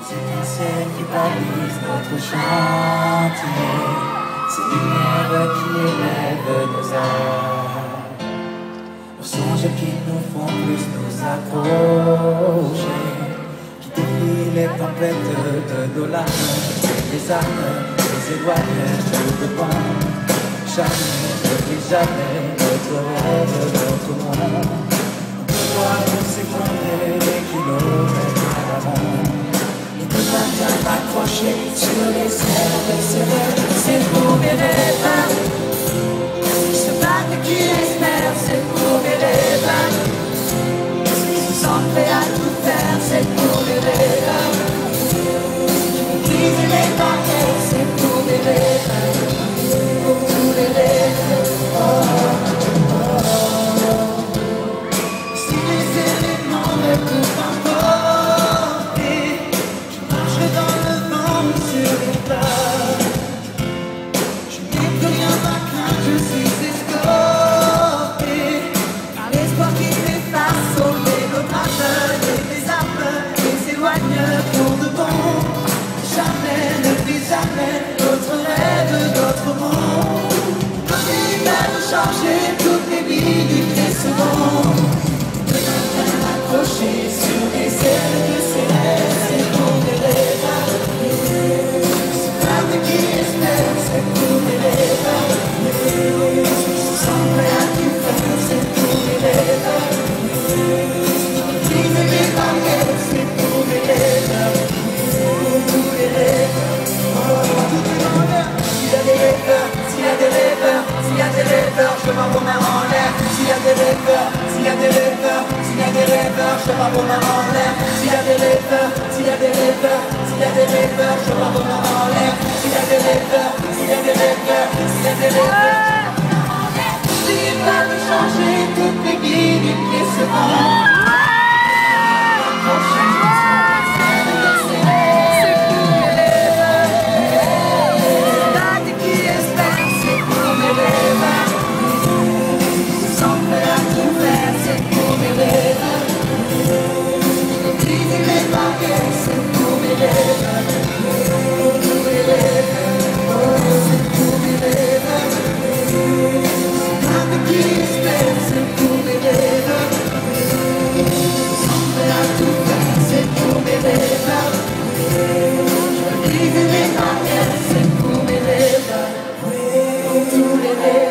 Ces étincelles qui balisent notre chantier, ces lumières qui élèvent nos âmes, nos songes qui nous font plus nous accrocher, qui défient les tempêtes de nos larmes, les âmes, les éloignent de bon. Jamais, ne plus jamais, notre rêve, notre monde. On peut voir qu'on s'effondrer des kilomètres à l'avant. Et de matin accroché sur les ailes de ses rêves, c'est pour mes rêves. Qui se battent, qui espèrent, c'est pour mes rêves. Qui se sentent prêts à tout faire, c'est pour mes rêves. Qui brisent les barrières, c'est pour mes rêves. Si les éléments me coupent emporter, je marcherai dans le vent ou sur les plages. Je n'ai plus rien à craindre, je suis escorté par l'espoir qui m'efface, sauver notre âme et des âmes qui s'éloignent pour de bon. Jamais, ne plus jamais, notre rêve, notre monde. Changer toutes les minutes et secondes. De matin accroché sur les ailes de ses rêves, c'est pour mes rêves. C'est pas de qui espère, c'est pour mes rêves. Sans prêt à tout faire, c'est pour mes rêves. Brise mes barrières, c'est pour mes rêves. Tous les rêves. S'il y a des rêveurs, s'il y a des rêveurs, s'il y a des rêveurs, je vois vos mains en l'air. S'il y a des rêveurs, s'il y a des rêveurs, s'il y a des rêveurs, je vois vos mains en l'air. S'il y a des rêveurs, s'il y a des rêveurs, s'il y a des rêveurs, je vois vos mains en l'air. S'il y a des rêveurs, s'il y a des rêveurs, s'il y a des rêveurs, n'oubliez pas de changer toutes les minutes et secondes. Tous les rêves.